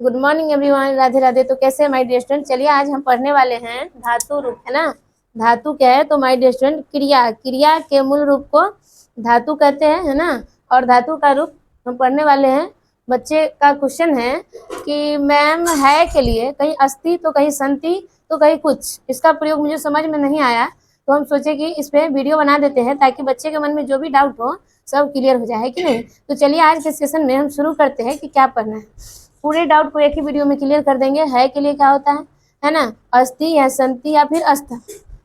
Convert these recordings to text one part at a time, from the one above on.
Good morning everyone, Radhe Radhe. तो कैसे है माय डियर स्टूडेंट? चलिए आज हम पढ़ने वाले हैं धातु रूप, है ना। धातु क्या है? तो माय डियर स्टूडेंट क्रिया, क्रिया के मूल रूप को धातु कहते हैं, है ना। और धातु का रूप हम पढ़ने वाले हैं। बच्चे का क्वेश्चन है कि मैम है के लिए कहीं अस्थि तो कहीं संति तो कहीं कुछ, इसका प्रयोग मुझे समझ में नहीं आया, तो हम सोचे कि इस पे वीडियो बना देते हैं ताकि बच्चे के मन में जो भी डाउट हो सब क्लियर हो जाए, है कि नहीं। तो चलिए आज के सेशन में हम शुरू करते हैं कि क्या पढ़ना है। पूरे डाउट को एक ही वीडियो में क्लियर कर देंगे। है के लिए क्या होता है ना, अस्थि या संति या फिर अस्थ,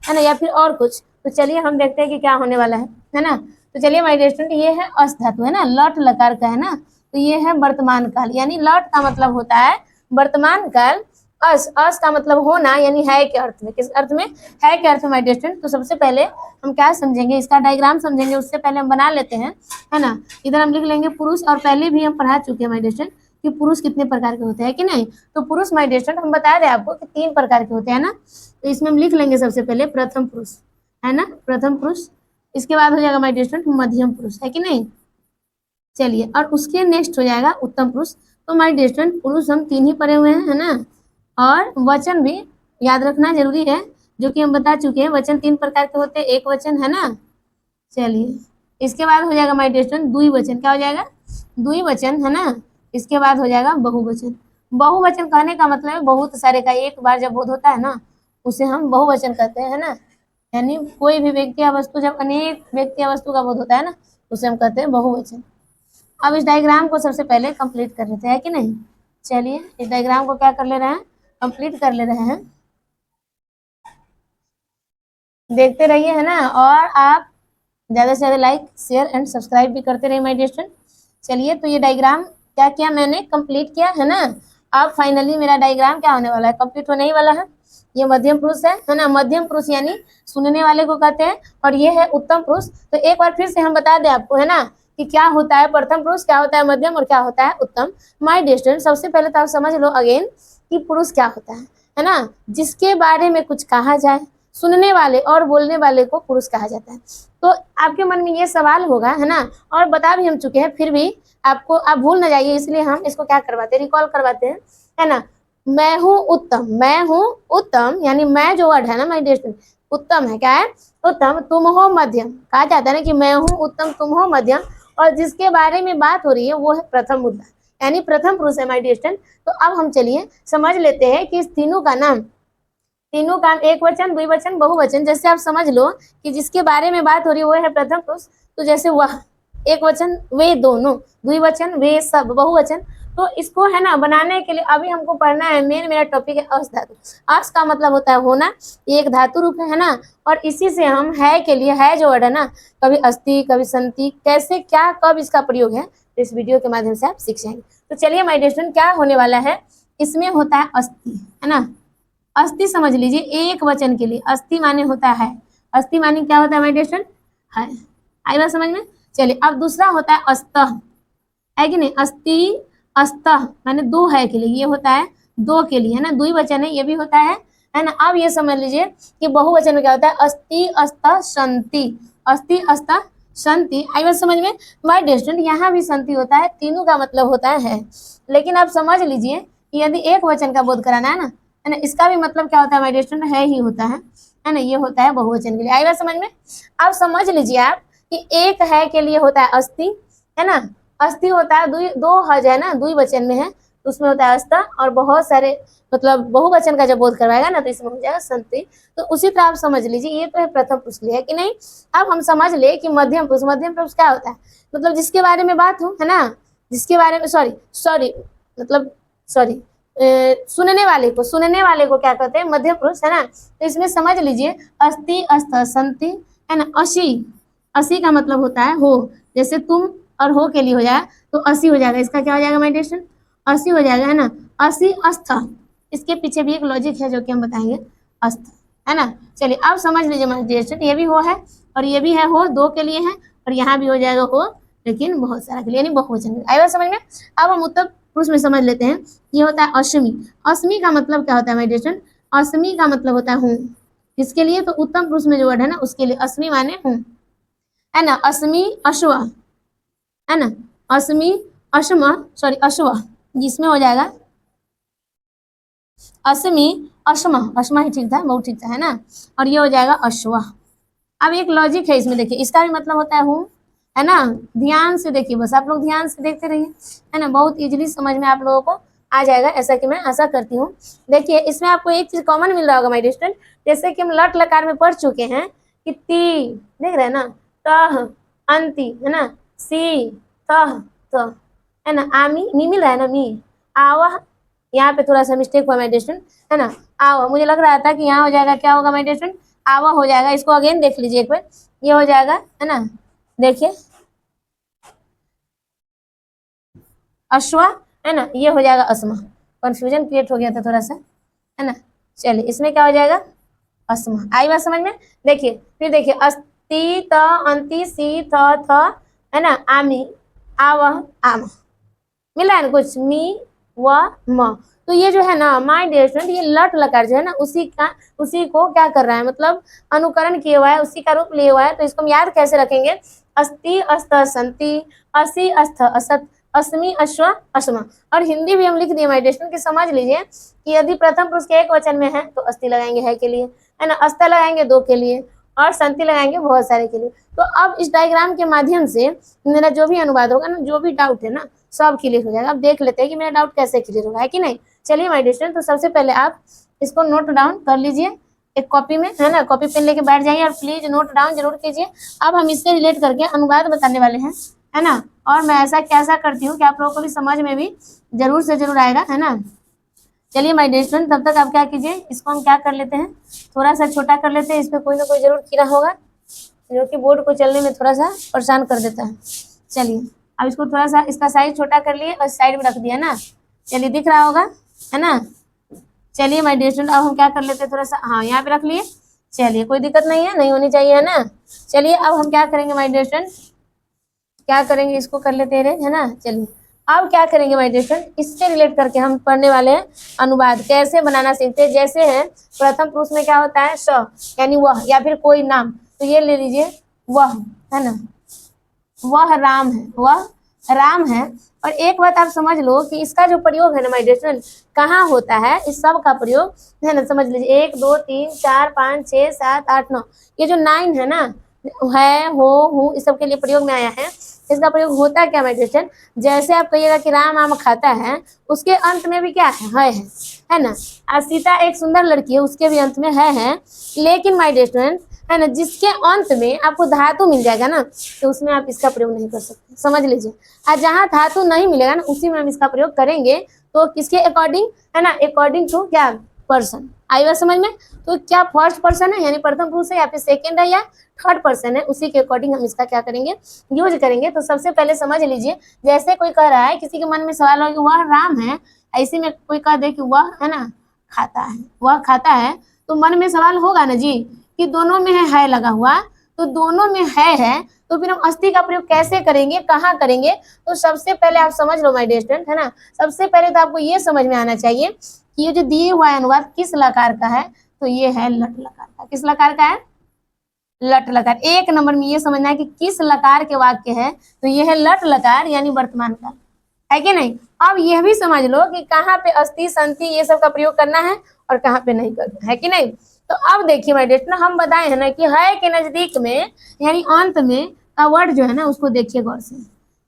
है ना, या फिर और कुछ। तो चलिए हम देखते हैं कि क्या होने वाला है ना। तो चलिए माय डियर स्टूडेंट, ये है अस धातु, है ना, लट लकार का, है ना। तो ये है वर्तमान काल, यानी लट का मतलब होता है वर्तमान काल। अस का मतलब होना, यानी है के अर्थ में। किस अर्थ में? है के अर्थ में माय डियर स्टूडेंट। तो सबसे पहले हम क्या समझेंगे, इसका डायग्राम समझेंगे। उससे पहले हम बना लेते हैं, है ना। इधर हम लिख लेंगे पुरुष, और पहले भी हम पढ़ा चुके हैं माय डियर स्टूडेंट कि पुरुष कितने प्रकार के होते हैं कि नहीं। तो पुरुष माय डियर स्टूडेंट हम बता दें आपको कि 3 प्रकार के होते हैं ना। तो इसमें हम लिख लेंगे सबसे पहले प्रथम पुरुष, है ना, प्रथम पुरुष। इसके बाद हो जाएगा माय डियर स्टूडेंट मध्यम पुरुष, है कि नहीं। चलिए, और उसके नेक्स्ट हो जाएगा उत्तम पुरुष। तो माय डियर स्टूडेंट पुरुष हम 3 ही पढ़े हुए हैं, है ना। और वचन भी याद रखना जरूरी है, जो कि हम बता चुके हैं। वचन 3 प्रकार के होते हैं, एक वचन, है ना। चलिए, इसके बाद हो जाएगा माय डियर स्टूडेंट द्विवचन। क्या हो जाएगा? द्विवचन, है ना। इसके बाद हो जाएगा बहुवचन। बहुवचन कहने का मतलब है बहुत सारे का एक बार जब बोध होता है ना, उसे हम बहुवचन कहते हैं, है ना। यानी कोई भी व्यक्ति या वस्तु जब अनेक व्यक्ति या वस्तु का बोध होता है ना, उसे हम कहते हैं बहुवचन। अब इस डायग्राम को सबसे पहले कंप्लीट कर लेते हैं कि नहीं। चलिए, इस डायग्राम को क्या कर ले रहे हैं, कंप्लीट कर ले रहे हैं। देखते रहिए, है ना। और आप ज़्यादा से ज़्यादा लाइक शेयर एंड सब्सक्राइब भी करते रहिए माय डियर स्टूडेंट। चलिए, तो ये डायग्राम क्या किया मैंने, कंप्लीट किया, है ना। अब फाइनली मेरा डायग्राम क्या होने वाला है, कंप्लीट होने ही वाला है। ये मध्यम पुरुष है ना। मध्यम पुरुष यानी सुनने वाले को कहते हैं। और ये है उत्तम पुरुष। तो एक बार फिर से हम बता दें आपको, है ना, कि क्या होता है प्रथम पुरुष, क्या होता है मध्यम, और क्या होता है उत्तम। माय डियर स्टूडेंट, सबसे पहले तो आप समझ लो अगेन कि पुरुष क्या होता है ना। जिसके बारे में कुछ कहा जाए, सुनने वाले और बोलने वाले को पुरुष कहा जाता है। तो आपके मन में ये सवाल होगा, है ना, और बता भी हम चुके हैं, फिर भी आपको आप भूल ना जाइए, इसलिए हम इसको क्या करवाते हैं, रिकॉल करवाते हैं, है ना। मैं हूँ उत्तम, मैं हूँ उत्तम, यानी मैं जो वर्ड है ना माय डियर स्टूडेंट, उत्तम है, क्या है, उत्तम। तुम हो मध्यम, कहा जाता है ना कि मैं हूँ उत्तम, तुम हो मध्यम। और जिसके बारे में बात हो रही है वो है प्रथम मुद्दा, यानी प्रथम पुरुष है माय डियर स्टूडेंट। तो अब हम चलिए समझ लेते हैं कि इस तीनों का नाम, तीनों का एक वचन, द्विवचन, बहुवचन। जैसे आप समझ लो कि जिसके बारे में बात हो रही है वो है प्रथम पुरुष। तो जैसे वह, एक वचन वे दोनों, द्विवचन वे सब, बहुवचन। तो इसको, है ना, बनाने के लिए अभी हमको पढ़ना है, मेन मेरा टॉपिक है अस धातु। अस का मतलब होता है होना, ये एक धातु रूप है ना। और इसी से हम है के लिए, है जो वर्ड है ना, कभी अस्थि कभी संति, कैसे क्या कब इसका प्रयोग है, तो इस वीडियो के माध्यम से आप सीख जाएंगे। तो चलिए माय डियर स्टूडेंट, क्या होने वाला है, इसमें होता है अस्थि, है ना। अस्थि समझ लीजिए, एक वचन के लिए अस्थि माने होता है, अस्थि माने क्या होता है माय डियर स्टूडेंट, है। आई बात समझ में। चलिए, अब दूसरा होता है अस्तः, है कि नहीं। अस्थि अस्तः माने दो है के लिए, ये होता है दो के लिए, है ना, द्विवचन है, ये भी होता है ना। अब ये समझ लीजिए कि बहुवचन में क्या होता है, अस्थि अस्तः संति, अस्थि अस्तः संति। आई बात समझ में। माय डियर स्टूडेंट, यहाँ भी संति होता है, तीनों का मतलब होता है। लेकिन आप समझ लीजिए कि यदि एक वचन का बोध कराना है ना, इसका भी मतलब क्या होता है माय डियर स्टूडेंट, है ही होता है ना। ये होता है बहुवचन के लिए। आई बात समझ में। अब समझ लीजिए आप कि एक है के लिए होता है अस्थि, है ना। अस्थि होता है दो हज है ना, द्विवचन में है, तो उसमें होता है अस्था। और बहुत सारे मतलब बहुवचन का जब बोध करवाएगा ना, तो इसमें हो जाएगा संति। तो उसी तरह आप समझ लीजिए, ये तो है प्रथम पुरुष लिए, है कि नहीं। अब हम समझ ले कि मध्यम पुरुष, मध्यम पुरुष क्या होता है, मतलब जिसके बारे में बात हो, है ना, जिसके बारे में, सॉरी मतलब सॉरी सुनने वाले को क्या कहते हैं, मध्यम पुरुष, है ना। तो इसमें समझ लीजिए अस्थि अस्थ संति, है ना। असी, असी का मतलब होता है हो, जैसे तुम और हो के लिए हो जाएगा तो असी हो जाएगा। इसका क्या हो जाएगा माय डियर स्टूडेंट, असी हो जाएगा, है ना। असी अस्थ, इसके पीछे भी एक लॉजिक है जो कि हम बताएंगे, अस्थ, है ना। चलिए, अब समझ लीजिए माय डियर स्टूडेंट, ये भी हो है और ये भी है, हो दो के लिए है, और यहाँ भी हो जाएगा हो, लेकिन बहुत सारा के लिए, यानी बहुवचन। आएगा समझ में। अब हम उत्तर पुरुष में समझ लेते हैं। ये होता है अश्मी। अश्मी का मतलब क्या होता है माय डियर स्टूडेंट, अश्मी का मतलब होता है हूँ, किसके लिए, तो उत्तम पुरुष में जो वर्ड है ना उसके लिए अश्मी माने हूँ, है ना। अश्मी अश्वा, है ना। अश्मी अश्म, अश्वा, जिसमें हो जाएगा असमी, अश्मा, अश्मा ही ठीक था, बहुत ठीक था, है ना। और ये हो जाएगा अश्वा। अब एक लॉजिक है इसमें, देखिए इसका भी मतलब होता है हूँ, है ना। ध्यान से देखिए, बस आप लोग ध्यान से देखते रहिए, है ना, बहुत इजीली समझ में आप लोगों को आ जाएगा, ऐसा कि मैं आशा करती हूँ। देखिए इसमें आपको एक चीज कॉमन मिल रहा होगा माय डियर स्टूडेंट, जैसे कि हम लट लकार में पढ़ चुके हैं कि ती, देख रहे हैं ना, तह, अंति, है ना, सी, तह, त, है ना, आमी, मी मिल रहा है ना, मी, आवा, यहाँ पे थोड़ा सा मिस्टेक हुआ माय डियर स्टूडेंट, है ना, आवा, मुझे लग रहा था कि यहाँ हो जाएगा, क्या होगा माय डियर स्टूडेंट, आवा हो जाएगा, इसको अगेन देख लीजिए एक बार, ये हो जाएगा, है ना, देखिए अश्वा, है ना, ये हो जाएगा अस्मा, कंफ्यूजन क्रिएट हो गया था थोड़ा सा, है ना। चलिए इसमें क्या हो जाएगा, अस्मा, आई बात समझ में। देखिए फिर देखिए, अस्ति, त, अंति, सी, थ, है ना, आमी, आव, आम, मिला है ना कुछ, मी, व, म। तो ये जो है ना माय डियर स्टूडेंट, ये लट लकार जो है ना, उसी को क्या कर रहा है, मतलब अनुकरण किया हुआ है, उसी का रूप लिया हुआ है। तो इसको हम याद कैसे रखेंगे, अस्ति, अस्त, संति, असि, अस्थ, असत, अस्मि, अश्व, अश्मा। और हिंदी भी हम लिख दिए माय डियर स्टूडेंट, कि समझ लीजिए कि यदि प्रथम पुरुष के एक वचन में है तो अस्ति लगाएंगे है के लिए, है ना, अस्थ लगाएंगे दो के लिए, और संति लगाएंगे बहुत सारे के लिए। तो अब इस डायग्राम के माध्यम से मेरा जो भी अनुवाद होगा ना, जो भी डाउट है ना, सब क्लियर हो जाएगा। अब देख लेते हैं कि मेरा डाउट कैसे क्लियर होगा, है कि नहीं। चलिए माय डियर स्टूडेंट, तो सबसे पहले आप इसको नोट डाउन कर लीजिए एक कॉपी में, है ना, कॉपी पेन लेके बैठ जाइए और प्लीज नोट डाउन जरूर कीजिए। अब हम इससे रिलेट करके अनुवाद बताने वाले हैं, है ना। और मैं ऐसा कैसा करती हूँ कि आप लोगों को भी समझ में भी जरूर से जरूर आएगा, है ना। चलिए माय डियर स्टूडेंट, तब तक आप क्या कीजिए, इसको हम क्या कर लेते हैं, थोड़ा सा छोटा कर लेते हैं, इस पर कोई ना कोई जरूर कीड़ा होगा जो कि बोर्ड को चलने में थोड़ा सा परेशान कर देता है। चलिए अब इसको थोड़ा सा, इसका साइज छोटा कर लिए और साइड में रख दिया ना। चलिए दिख रहा होगा, है ना। चलिए माय डियर स्टूडेंट, अब हम क्या कर लेते हैं, थोड़ा सा, हाँ यहाँ पे रख लिए। चलिए कोई दिक्कत नहीं है, नहीं होनी चाहिए, है ना। चलिए अब हम क्या करेंगे माय डियर स्टूडेंट, क्या करेंगे, इसको कर लेते हैं, है ना। चलिए अब क्या करेंगे माय डियर स्टूडेंट, इससे रिलेट करके हम पढ़ने वाले हैं अनुवाद कैसे बनाना सीखते हैं। जैसे है प्रथम पुरुष में क्या होता है, स, यानी वह, या फिर कोई नाम, तो ये ले लीजिए वह, है ना, वह राम है, वह राम है। और एक बात आप समझ लो कि इसका जो प्रयोग है ना माय डियर स्टूडेंट, कहाँ होता है, इस सब का प्रयोग, है ना, समझ लीजिए 1 2 3 4 5 6 7 8 9, ये जो 9 है ना, है, हो, हूँ, इस सब के लिए प्रयोग में आया है। इसका प्रयोग होता क्या माय डियर स्टूडेंट, जैसे आप कहिएगा कि राम आम खाता है, उसके अंत में भी क्या है ना। सीता एक सुंदर लड़की है, उसके भी अंत में है। लेकिन माय डियर स्टूडेंट, है ना, जिसके अंत में आपको धातु मिल जाएगा ना, तो उसमें आप इसका प्रयोग नहीं कर सकते, समझ लीजिए। और जहाँ धातु नहीं मिलेगा ना, उसी में हम इसका प्रयोग करेंगे। तो किसके अकॉर्डिंग, है ना, अकॉर्डिंग टू क्या, पर्सन। आई बात समझ में। तो क्या फर्स्ट पर्सन है यानी प्रथम पुरुष है, या फिर सेकेंड है, या थर्ड पर्सन है, उसी के अकॉर्डिंग हम इसका क्या करेंगे, यूज करेंगे। तो सबसे पहले समझ लीजिए, जैसे कोई कह रहा है, किसी के मन में सवाल हो कि वह राम है, ऐसे में कोई कह दे कि वह, है ना, खाता है, वह खाता है, तो मन में सवाल होगा ना जी कि दोनों में है लगा हुआ, तो दोनों में है, तो फिर हम अस्थि का प्रयोग कैसे करेंगे, कहाँ करेंगे। तो सबसे पहले आप समझ लो माय डियर स्टूडेंट, है ना, सबसे पहले तो आपको ये समझ में आना चाहिए कि ये जो दिए हुआ है अनुवाद किस लकार का है, तो ये है लट लकार का। किस लकार का है, लट लकार। एक नंबर में ये समझना है कि किस लकार के वाक्य है, तो ये है लट लकार यानी वर्तमान काल, है कि नहीं। अब यह भी समझ लो कि कहाँ पे अस्थि, संति, ये सब का प्रयोग करना है और कहाँ पे नहीं करना है, कि नहीं। तो अब देखिए माय डियर स्टूडेंट, हम बताए हैं ना कि है के नजदीक में यानी अंत में का वर्ड जो है ना, उसको देखिए गौर से।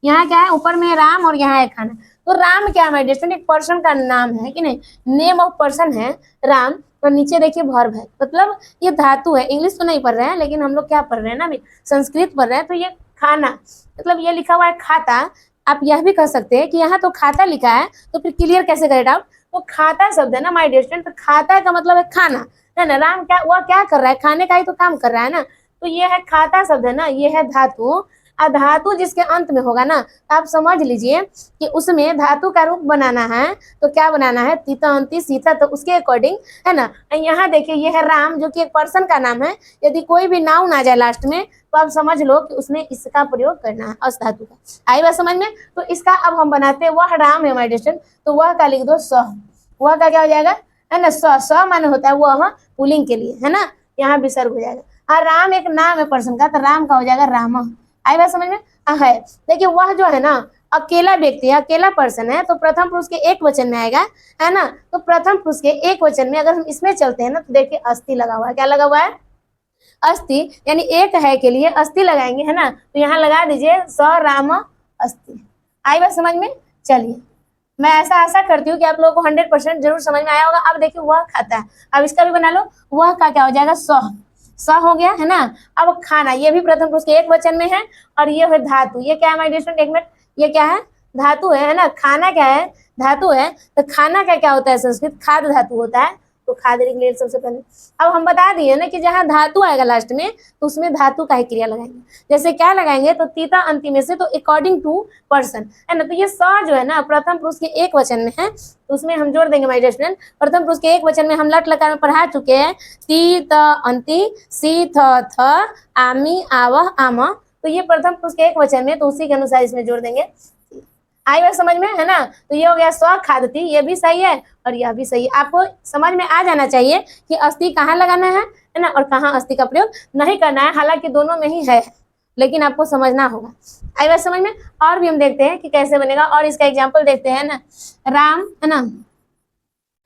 यहाँ क्या है, ऊपर में राम और यहाँ है खाना। तो राम क्या है माय डियर स्टूडेंट, एक पर्सन का नाम है, कि नहीं, नेम ऑफ पर्सन है राम। और नीचे देखिए वर्ब है, मतलब ये धातु है। इंग्लिश तो नहीं पढ़ रहे हैं, लेकिन हम लोग क्या पढ़ रहे हैं ना, संस्कृत पढ़ रहे हैं। तो ये खाना, मतलब ये लिखा हुआ है खाता। आप यह भी कह सकते हैं कि यहाँ तो खाता लिखा है, तो फिर क्लियर कैसे करें डाउट। तो खाता शब्द है ना माय डियर स्टूडेंट, तो खाता का मतलब है खाना, है ना। राम क्या, वह क्या कर रहा है, खाने का ही तो काम कर रहा है ना। तो ये है खाता शब्द है ना, ये है धातु। और धातु जिसके अंत में होगा ना, तो आप समझ लीजिए कि उसमें धातु का रूप बनाना है। तो क्या बनाना है, तीता अंति सीता, तो उसके अकॉर्डिंग, है ना। यहाँ देखिए ये है राम, जो कि एक पर्सन का नाम है। यदि कोई भी नाउन आ जाए लास्ट में, तो आप समझ लो कि उसमें इसका प्रयोग करना है, अस धातु का। आई बात समझ में। तो इसका अब हम बनाते हैं, वह राम है माय डियर स्टूडेंट, तो वह का लिख दो स। वह का क्या हो जाएगा, है ना, स माने होता है वह, पुलिंग के लिए, है ना, यहाँ विसर्ग हो जाएगा। और राम एक नाम है पर्सन का, तो राम का हो जाएगा राम। आई बात समझ में। है, देखिए वह जो है ना, अकेला व्यक्ति है, अकेला पर्सन है, तो प्रथम पुरुष के एक वचन में आएगा, है ना। तो प्रथम पुरुष के एक वचन में अगर हम इसमें चलते हैं ना, तो देखिए अस्थि लगा हुआ है, क्या लगा हुआ है, अस्थि, यानी एक है के लिए अस्थि लगाएंगे, है ना। तो यहाँ लगा दीजिए स राम अस्थि। आई बात समझ में। चलिए, मैं ऐसा आशा करती हूँ कि आप लोगों को 100% जरूर समझ में आया होगा। अब देखिए वह खाता है, अब इसका भी बना लो, वह का क्या हो जाएगा, स हो गया, है ना। अब खाना, ये भी प्रथम पुरुष के एक वचन में है, और ये है धातु, ये क्या है माय डियर स्टूडेंट, एक मिनट, ये क्या है, धातु है ना। खाना क्या है, धातु है। तो खाना का क्या होता है संस्कृत, खाद धातु होता है। तो खाद लिख लिए सबसे पहले। अब हम बता दिए ना कि जहाँ धातु आएगा लास्ट में, तो उसमें धातु का ही क्रिया लगाएंगे। जैसे क्या लगाएंगे, तो तीता अंतिम में से, तो अकॉर्डिंग टू पर्सन, है ना। तो ये स जो है ना प्रथम पुरुष के एक वचन में है, तो उसमें हम जोड़ देंगे माय डियर स्टूडेंट। प्रथम पुरुष के एक वचन में हम लट लकार में पढ़ा चुके हैं, ती त अंति, सी थ थ, आमी आवह आम। तो ये प्रथम पुरुष के एक वचन में, तो उसी के अनुसार इसमें जोड़ देंगे। आई बात समझ में, है ना। तो ये हो गया स्व खादती, ये भी सही है और यह भी सही है। आपको समझ में आ जाना चाहिए कि अस्थि कहाँ लगाना है ना, और कहाँ अस्थि का प्रयोग नहीं करना है। हालांकि दोनों में ही है, लेकिन आपको समझना होगा। आई बात समझ में। और भी हम देखते हैं कि कैसे बनेगा, और इसका एग्जाम्पल देखते हैं ना। राम, है ना,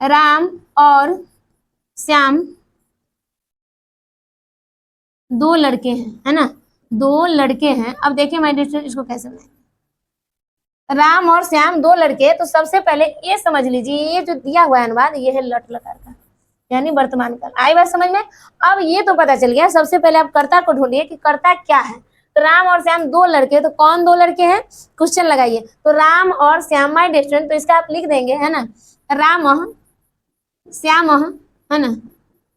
राम और श्याम दो लड़के हैं, है ना, दो लड़के हैं। अब देखिए माय डियर स्टूडेंट, इसको कैसे बनाएंगे। राम और श्याम दो लड़के, तो सबसे पहले ये समझ लीजिए, ये जो दिया हुआ है अनुवाद, ये है लट लकार का, यानी वर्तमान काल। आई बात समझ में। अब ये तो पता चल गया, सबसे पहले आप कर्ता को ढूंढिए कि कर्ता क्या है। तो राम और श्याम दो लड़के, तो कौन दो लड़के हैं, क्वेश्चन लगाइए। तो राम और श्याम माय डियर स्टूडेंट, तो इसका आप लिख देंगे, है ना, राम श्याम, है ना,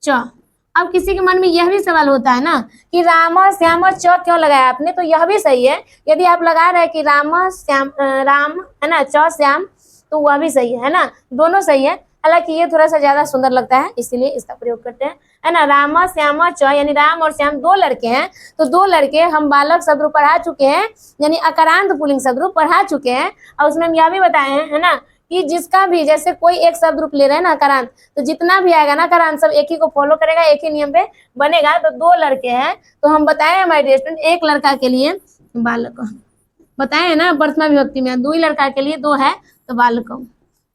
च। अब किसी के मन में यह भी सवाल होता है ना कि राम श्याम च क्यों लगाया आपने, तो यह भी सही है। यदि आप लगा रहे हैं कि राम श्याम, राम, है ना, च श्याम, तो वह भी सही है ना, दोनों सही है। हालांकि ये थोड़ा सा ज्यादा सुंदर लगता है, इसीलिए इसका प्रयोग करते हैं, है ना। राम श्याम च, यानी राम और श्याम दो लड़के हैं। तो दो लड़के हम बालक शब्द पढ़ा चुके हैं, यानी अकारांत पुल्लिंग शब्द पढ़ा चुके हैं। और उसमें हम यह भी बताए हैं, है ना, कि जिसका भी, जैसे कोई एक शब्द रूप ले रहे हैं ना अकारांत, तो जितना भी आएगा ना अकारांत, सब एक ही को फॉलो करेगा, एक ही नियम पे बनेगा। तो दो लड़के हैं, तो हम बताए हैं माय डियर स्टूडेंट, एक लड़का के लिए बालक बताए है ना, वर्तमान विभक्ति में, दो ही लड़का के लिए दो है, तो बालक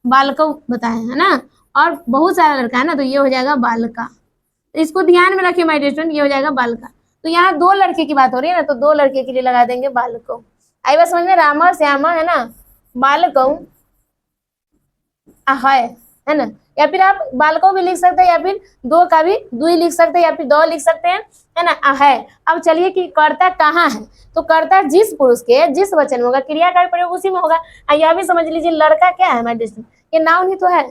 बालक बताए है ना। और बहुत सारा लड़का है ना, तो ये हो जाएगा बालका। तो इसको ध्यान में रखिए माय डियर स्टूडेंट, ये हो जाएगा बालका। तो यहाँ दो लड़के की बात हो रही है ना, तो दो लड़के के लिए लगा देंगे बालक। आई बात समझ में। राम श्यामा, है ना, बालक है ना। या फिर आप बालकों भी लिख सकते हैं, या फिर दो का भी दुई लिख सकते हैं, या फिर दो लिख सकते हैं, है ना, है। अब चलिए कि कर्ता कहाँ है, तो कर्ता जिस पुरुष के जिस वचन में होगा, क्रिया का प्रयोग उसी में होगा। यह भी समझ लीजिए, लड़का क्या है हमारे दृष्टि में, ये नाउन ही तो है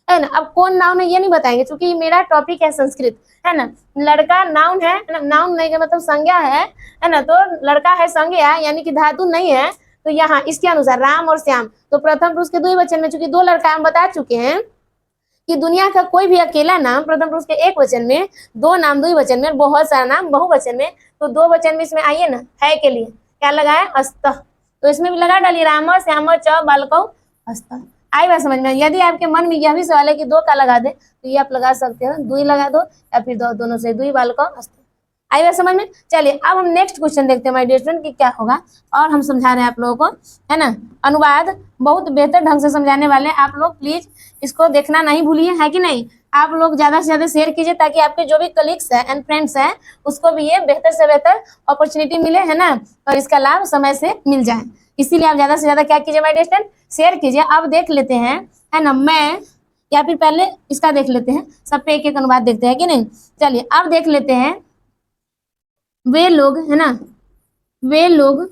ना। अब कौन नाउन है ये नहीं बताएंगे, क्योंकि मेरा टॉपिक है संस्कृत, है ना। लड़का नाउन है ना, नाउन नहीं का मतलब संज्ञा है ना। तो लड़का है संज्ञा, यानी कि धातु नहीं है। तो यहाँ इसके अनुसार राम और श्याम, तो प्रथम पुरुष के दो ही वचन में, चूंकि दो लड़का हम बता चुके हैं कि दुनिया का कोई भी अकेला नाम प्रथम पुरुष के एक वचन में, दो नाम दो ही वचन में, बहुत सारा नाम बहुवचन में, तो दो वचन में इसमें आइए ना, है के लिए क्या लगा है, अस्त। तो इसमें भी लगा डालिए, राम श्याम च बालकौ अस्त। आई बात समझ में। यदि आपके मन में यह भी सवाल है कि दो का लगा दे, तो ये आप लगा सकते हो, दुई लगा दो, या फिर दो, दोनों से दुई बालकौ अस्त। आई बात समझ में। चलिए अब हम नेक्स्ट क्वेश्चन देखते हैं माय डियर स्टूडेंट कि क्या होगा, और हम समझा रहे हैं आप लोगों को, है ना। अनुवाद बहुत बेहतर ढंग से समझाने वाले, आप लोग प्लीज इसको देखना नहीं भूलिए, है कि नहीं। आप लोग ज्यादा से ज्यादा शेयर कीजिए, ताकि आपके जो भी कलीग्स हैं एंड फ्रेंड्स हैं, उसको भी ये बेहतर से बेहतर अपॉर्चुनिटी मिले, है ना, और इसका लाभ समय से मिल जाए। इसीलिए आप ज्यादा से ज्यादा क्या कीजिए माय डियर स्टूडेंट, शेयर कीजिए। अब देख लेते हैं, है ना, मैं या फिर पहले इसका देख लेते हैं, सब पे एक एक अनुवाद देखते हैं कि नहीं। चलिए अब देख लेते हैं, वे लोग, है ना, वे लोग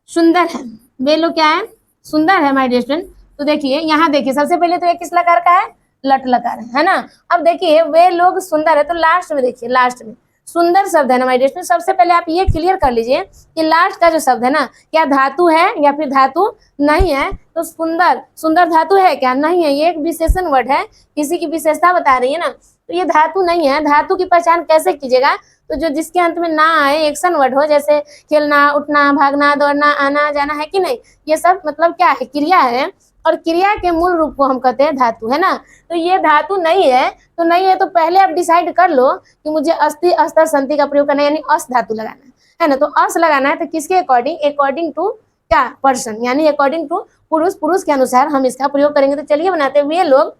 सुंदर है, वे लोग क्या है, सुंदर है माय डियर स्टूडेंट। तो देखिए यहाँ देखिए, सबसे पहले तो ये किस लकार का है, लट लकार है ना। अब देखिए वे लोग सुंदर है, तो लास्ट में देखिए, लास्ट में सुंदर शब्द है ना माय डियर स्टूडेंट। सबसे पहले आप ये क्लियर कर लीजिए कि लास्ट का जो शब्द है ना, क्या धातु है या फिर धातु नहीं है। तो सुंदर, सुंदर धातु है क्या, नहीं है, ये एक विशेषण वर्ड है, किसी की विशेषता बता रही है ना, तो ये धातु नहीं है। धातु की पहचान कैसे कीजिएगा, तो जो जिसके अंत में ना आए, एक्शन वर्ड हो, जैसे खेलना, उठना, भागना, दौड़ना, आना जाना, है कि नहीं, ये सब मतलब क्या है, क्रिया है, और क्रिया के मूल रूप को हम कहते हैं धातु, है ना। तो ये धातु नहीं है, तो नहीं है, तो पहले आप डिसाइड कर लो कि मुझे अस्थि अस्तर संति का प्रयोग करना है, यानी अस धातु लगाना है ना। तो अस लगाना है, तो किसके अकॉर्डिंग, अकॉर्डिंग टू क्या, पर्सन, यानी अकॉर्डिंग टू पुरुष, पुरुष के अनुसार हम इसका प्रयोग करेंगे। तो चलिए बनाते हैं। वे लोग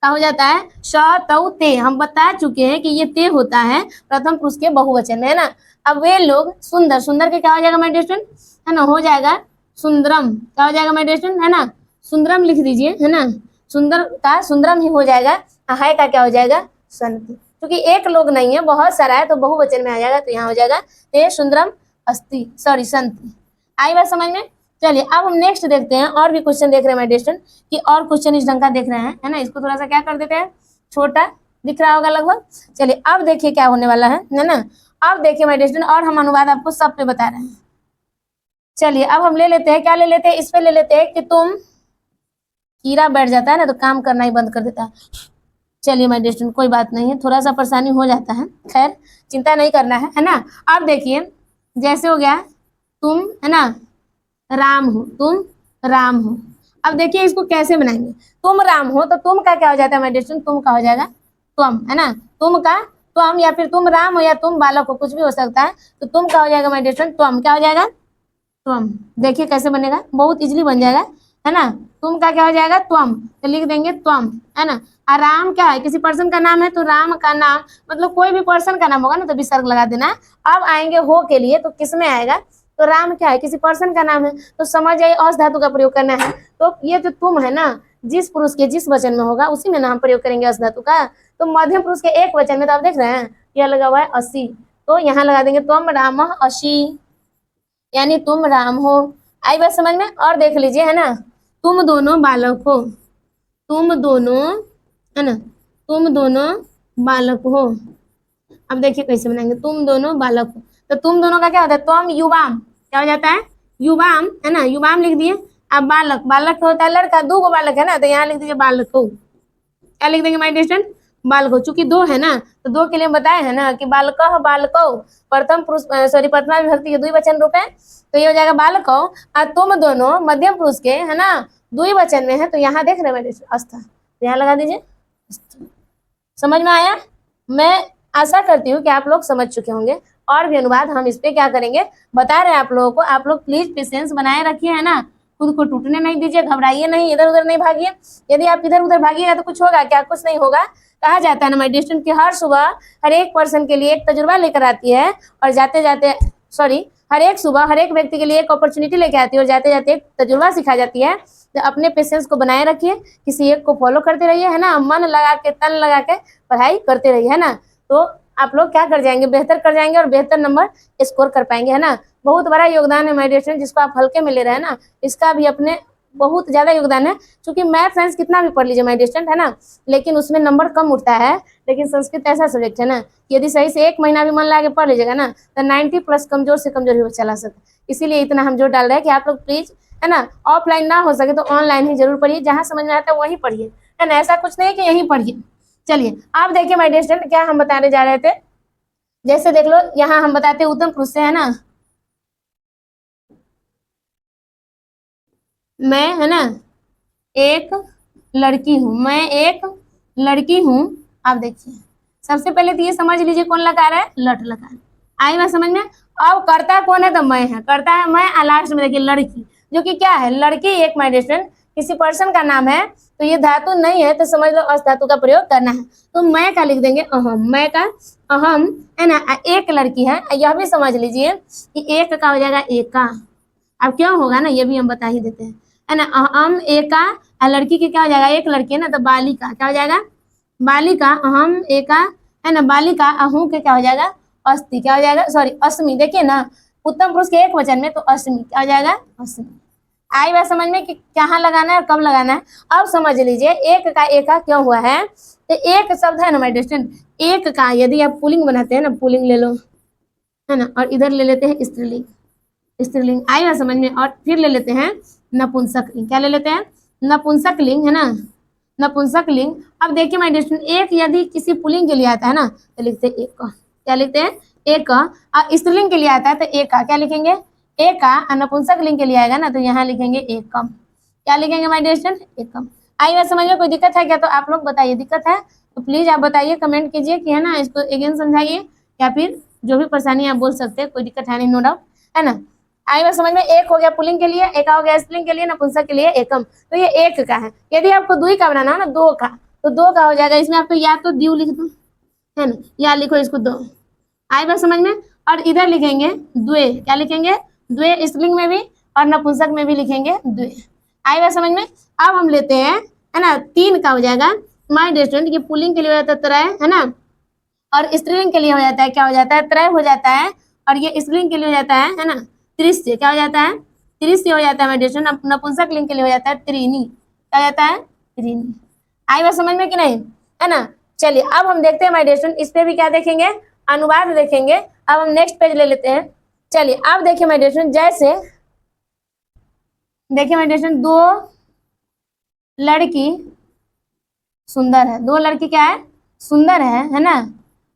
क्या हो जाता है, श तौ ते, हम बता चुके हैं कि ये ते होता है प्रथम पुरुष के बहुवचन में, है ना। अब वे लोग सुंदर, सुंदर के क्या हो जाएगा माय स्टूडेंट, है ना, हो जाएगा सुंदरम, क्या हो जाएगा माय स्टूडेंट, है ना, सुंदरम लिख दीजिए, है ना, सुंदर का सुंदरम ही हो जाएगा, है का क्या हो जाएगा, संति, क्योंकि एक लोग नहीं है, बहुत सारा है, तो बहुवचन में आ जाएगा, तो यहाँ हो जाएगा ते सुंदरम अस्ति, सॉरी संति। आई बात समझ में। चलिए अब हम नेक्स्ट देखते हैं, और भी क्वेश्चन देख रहे हैं माय डियर स्टूडेंट, कि और क्वेश्चन इस ढंग का देख रहे हैं, है ना, इसको थोड़ा सा क्या कर देते हैं, छोटा दिख रहा होगा लगभग। चलिए अब देखिए क्या होने वाला है ना। अब देखिए माय डियर स्टूडेंट, और हम अनुवाद आपको सब पे बता रहे हैं। चलिए अब हम ले लेते हैं, क्या ले लेते हैं, इस पे ले लेते हैं कि तुम, कीड़ा बैठ जाता है ना तो काम करना ही बंद कर देता है। चलिए माय डियर स्टूडेंट, कोई बात नहीं है, थोड़ा सा परेशानी हो जाता है, खैर चिंता नहीं करना है ना। अब देखिए जैसे हो गया तुम, है ना, राम हो, तुम राम हो। अब देखिए इसको कैसे बनाएंगे, तुम राम हो, तो तुम का क्या हो जाता है माय डियर स्टूडेंट, तुम का हो जाएगा तुम, है ना, तुम का तुम, या फिर तुम राम हो या तुम बालक हो, कुछ भी हो सकता है, तो तुम का हो जाएगा माय डियर स्टूडेंट, तुम क्या हो जाएगा, तुम। देखिए कैसे बनेगा, बहुत इजीली बन जाएगा, है ना। तुम का क्या हो जाएगा, तुम, तो लिख देंगे तुम, है ना। और राम क्या है, किसी पर्सन का नाम है, तो राम का नाम मतलब कोई भी पर्सन का नाम होगा ना तो विसर्ग लगा देना। अब आएंगे हो के लिए, तो किस में आएगा, तो राम क्या है, किसी पर्सन का नाम है, तो समझ जाइए अस धातु का प्रयोग करना है। तो ये जो तुम है ना, जिस पुरुष के जिस वचन में होगा उसी में ना हम प्रयोग करेंगे अस धातु का। तो मध्यम पुरुष के एक वचन में तो आप देख रहे हैं यह लगा हुआ है असी, तो यहाँ लगा देंगे तुम राम असी, यानी तुम राम हो। आई बात समझ में। और देख लीजिए, है ना, तुम दोनों बालक हो, तुम दोनों, है ना, तुम दोनों बालक हो। अब देखिए कैसे बनाएंगे, तुम दोनों बालक हो, तो तुम दोनों का क्या होता है, तुम युवाम, क्या हो जाता है, युवाम, है ना, युवाम लिख दिए। अब बालक, बालक होता है लड़का, दो गो बालक है ना, तो यहाँ लिख दीजिए बालक हो, क्या लिख देंगे माय डियर स्टूडेंट, बालक हो, चूंकि दो है ना, तो दो के लिए बताए हैं ना कि बालक बालको, प्रथम पुरुष सॉरी प्रथमा विभक्ति के द्विवचन रूप है, तो ये हो जाएगा बालको। और तुम दोनों मध्यम पुरुष के, है ना, द्विवचन में है, तो यहाँ देख रहे हैं अस्था, तो यहाँ लगा दीजिए। समझ में आया, मैं आशा करती हूँ कि आप लोग समझ चुके होंगे। और भी अनुवाद हम इस पे क्या करेंगे, बता रहे हैं आप लोगों को। आप लोग प्लीज पेशेंस बनाए रखिए, है ना, खुद को टूटने नहीं दीजिए, घबराइए नहीं, इधर उधर नहीं भागिए। यदि आप इधर उधर भागिएगा तो कुछ होगा क्या, कुछ नहीं होगा। कहा जाता है ना माय डियर स्टूडेंट कि हर सुबह हर एक पर्सन के लिए एक तजुर्बा लेकर आती है, और जाते जाते सॉरी हर एक सुबह हर एक व्यक्ति के लिए एक अपॉर्चुनिटी लेके आती है, और जाते जाते एक तजुर्बा सिखा जाती है। तो अपने पेशेंस को बनाए रखिए, किसी एक को फॉलो करते रहिए, है ना, मन लगा के तन लगा के पढ़ाई करते रहिए, है ना, तो आप लोग क्या कर जाएंगे, बेहतर कर जाएंगे और बेहतर नंबर स्कोर कर पाएंगे, है ना। बहुत बड़ा योगदान है माय डियर स्टूडेंट, जिसको आप हल्के में ले रहे हैं ना, इसका भी अपने बहुत ज्यादा योगदान है। क्योंकि मैथ साइंस कितना भी पढ़ लीजिए माय डियर स्टूडेंट, है ना, लेकिन उसमें नंबर कम उठता है। लेकिन संस्कृत ऐसा सब्जेक्ट है ना, यदि सही से एक महीना भी मन लगा के पढ़ लीजिएगा ना, तो 90+ कमजोर से कमजोर भी बच्चा ला सकता है। इसीलिए इतना हम जोर डाल रहे हैं कि आप लोग प्लीज, है ना, ऑफलाइन ना हो सके तो ऑनलाइन ही जरूर पढ़िए, जहाँ समझ में आता है वहीं पढ़िए, है ना, ऐसा कुछ नहीं कि यहीं पढ़िए। चलिए आप देखिए माय डियर स्टूडेंट, क्या हम बताने जा रहे थे, जैसे देख लो यहाँ हम बताते हैं उत्तम पुरुष से, है ना, मैं, है ना, एक लड़की हूँ, मैं एक लड़की हूँ। आप देखिए सबसे पहले तो ये समझ लीजिए कौन लगा रहा है, लट लगा है। आई बात समझ में। अब करता कौन है, तो मैं है, करता है मैं, और लास्ट में देखिए लड़की, जो कि क्या है, लड़की एक माय डियर स्टूडेंट किसी पर्सन का नाम है, तो ये धातु नहीं है, तो समझ लो अस धातु का प्रयोग करना है। तो मैं का लिख देंगे अहम, मैं का अहम, है ना, एक लड़की है। यह भी समझ लीजिए कि एक का हो जाएगा एका। अब क्यों होगा ना, ये भी हम बता ही देते हैं, है ना, अहम एका, और लड़की के क्या हो जाएगा, एक लड़की है ना, तो बालिका क्या हो जाएगा, बालिका, अहम एका, है ना, बालिका, अहू के क्या हो जाएगा, अस्ति, क्या हो जाएगा, सॉरी अस्मि। देखिए ना, उत्तम पुरुष के एक वचन में, तो अस्मि क्या हो जाएगा, अस्मि। आई बात समझ में कि कहाँ लगाना है और कब लगाना है। अब समझ लीजिए एक का एका क्यों हुआ है, तो एक शब्द है ना माय डियर स्टूडेंट, एक का यदि आप पुलिंग बनाते हैं ना, पुलिंग ले लो, है ना, और इधर ले लेते हैं स्त्रीलिंग, स्त्रीलिंग, आई बात समझ में। और फिर ले लेते हैं नपुंसक लिंग, क्या ले लेते हैं, नपुंसक लिंग, है ना, नपुंसक लिंग। अब देखिए माय डियर स्टूडेंट, एक यदि किसी पुलिंग के लिए आता है ना, तो लिखते हैं एक का, क्या लिखते हैं, एक का। और स्त्रीलिंग के लिए आता है तो एक का, क्या लिखेंगे, एक का। और नपुंसक लिंग के लिए आएगा ना, तो यहाँ लिखेंगे एकम, क्या लिखेंगे माय डियर स्टूडेंट, एकम। आई बात समझ में, कोई दिक्कत है क्या, तो आप लोग बताइए, दिक्कत है तो प्लीज आप बताइए, कमेंट कीजिए कि, है ना, इसको अगेन समझाइए, या फिर जो भी परेशानी आप बोल सकते हैं, कोई दिक्कत है नहीं, नो डाउट, है ना। आई बात समझ में। एक हो गया पुल्लिंग के लिए, एक हो गया स्त्रीलिंग के लिए, नपुंसक के लिए एकम। तो ये एक का है। यदि आपको द्वि का बनाना हो ना, दो का, तो दो का हो जाएगा। इसमें आपको या तो द्यू लिख दो, है ना, या लिखो इसको दो। आई बात समझ में। और इधर लिखेंगे द्वे, क्या लिखेंगे, द्वे स्त्रीलिंग में भी और नपुंसक में भी लिखेंगे द्वे। आई बात समझ में। अब हम लेते हैं, है ना, तीन का हो जाएगा माय डियर स्टूडेंट, ये पुल्लिंग के लिए हो जाता है त्रय, है ना, और स्त्रीलिंग के लिए हो जाता है, क्या हो जाता है, त्रय हो जाता है। और ये स्त्रीलिंग के लिए हो जाता है ना, त्रिस्य, क्या हो जाता है, त्रिस्य हो जाता है माय डियर स्टूडेंट। नपुंसक लिंग के लिए हो जाता है त्रिनी, क्या हो जाता है, त्रिनी। आई बात समझ में कि नहीं, है ना। चलिए अब हम देखते हैं माय डियर स्टूडेंट, इस पे भी क्या देखेंगे, अनुवाद देखेंगे। अब हम नेक्स्ट पेज ले लेते हैं। चलिए अब देखिए माय डियर स्टूडेंट, जैसे देखिए माय डियर स्टूडेंट, दो लड़की सुंदर है, दो लड़की क्या है, सुंदर है ना।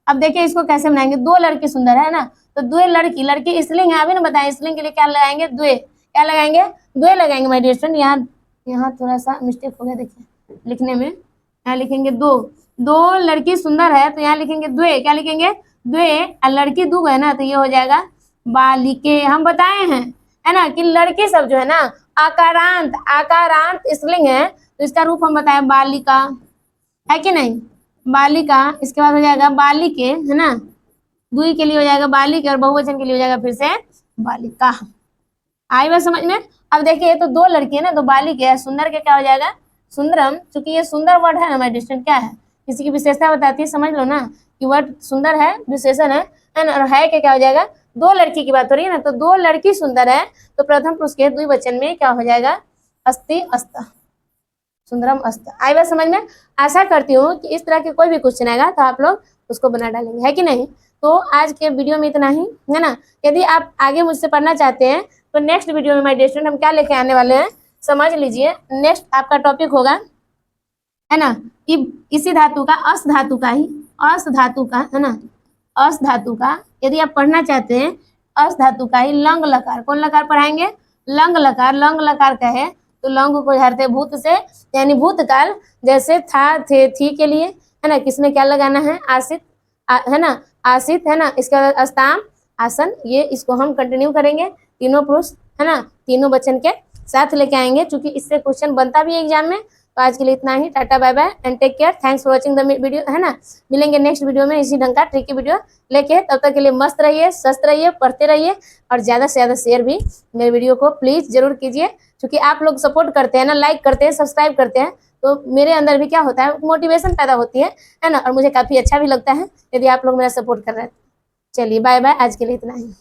अब देखिए इसको कैसे बनाएंगे, दो लड़की सुंदर है ना, तो द्वे लड़की, लड़की स्त्रीलिंग है, अभी ना बताएं, स्त्रीलिंग के लिए क्या लगाएंगे, द्वे, क्या लगाएंगे, द्वे लगाएंगे माय डियर स्टूडेंट। यहाँ थोड़ा सा मिस्टेक हो गया, देखिए लिखने में, यहाँ लिखेंगे दो, दो लड़की सुंदर है, तो यहाँ लिखेंगे द्वे, क्या लिखेंगे, द्वे। और लड़की दो है ना, तो ये हो जाएगा बालिके। हम बताए हैं, है ना, कि लड़की सब जो है ना, आकारांत, आकारांत स्त्रीलिंग है, तो इसका रूप हम बताए बालिका, है कि नहीं, बालिका। इसके बाद हो जाएगा बालिके, है ना, द्वि के लिए हो जाएगा बालिके, और बहुवचन के लिए हो जाएगा फिर से बालिका। आई बात समझ में। अब देखिए ये तो दो लड़की है ना, तो बालिके है, सुंदर के क्या हो जाएगा, सुंदरम। चूंकि ये सुंदर वर्ड है ना माय डिस्टेंट, क्या है, किसी की विशेषता बताती है, समझ लो ना कि वर्ड सुंदर है, विशेषण है ना। और है के क्या हो जाएगा, दो लड़की की बात हो रही है ना, तो दो लड़की सुंदर है, तो प्रथम पुरुष के द्विवचन में क्या हो जाएगा, अस्ति अस्त, सुंदरम अस्त। आई बात समझ में। आशा करती हूँ कि इस तरह के कोई भी क्वेश्चन आएगा तो आप लोग उसको बना डालेंगे, है कि नहीं। तो आज के वीडियो में इतना ही, है ना। यदि आप आगे मुझसे पढ़ना चाहते हैं तो नेक्स्ट वीडियो में माय डियर स्टूडेंट हम क्या लेके आने वाले हैं, समझ लीजिए। नेक्स्ट आपका टॉपिक होगा, है ना, कि इसी धातु का, अस धातु का ही, अस धातु का, है ना, अस धातु का यदि आप पढ़ना चाहते हैं, अस धातु का ही लंग लकार। कौन लकार पढ़ाएंगे, लंग लकार। लंग लकार का है तो लंग को झाड़ते भूत से, यानी भूतकाल, जैसे था, थे, थी के लिए, है ना, किसमें क्या लगाना है, आसित, है ना, आसित, है ना। इसके बाद अस्ताम, आसन, ये इसको हम कंटिन्यू करेंगे। तीनों पुरुष, है ना, तीनों वचन के साथ लेके आएंगे, क्योंकि इससे क्वेश्चन बनता भी है एग्जाम में। तो आज के लिए इतना ही, tata bye bye and take care, thanks for watching the video, है ना। मिलेंगे नेक्स्ट वीडियो में इसी ढंग का ट्रिकी वीडियो लेके, तब तक के लिए मस्त रहिए, स्वस्थ रहिए, पढ़ते रहिए, और ज़्यादा से ज़्यादा शेयर भी मेरे वीडियो को प्लीज़ जरूर कीजिए, क्योंकि आप लोग सपोर्ट करते हैं ना, लाइक करते हैं, सब्सक्राइब करते हैं, तो मेरे अंदर भी क्या होता है, मोटिवेशन पैदा होती है ना, और मुझे काफ़ी अच्छा भी लगता है यदि आप लोग मेरा सपोर्ट कर रहे हैं। चलिए बाय बाय, आज के लिए इतना ही।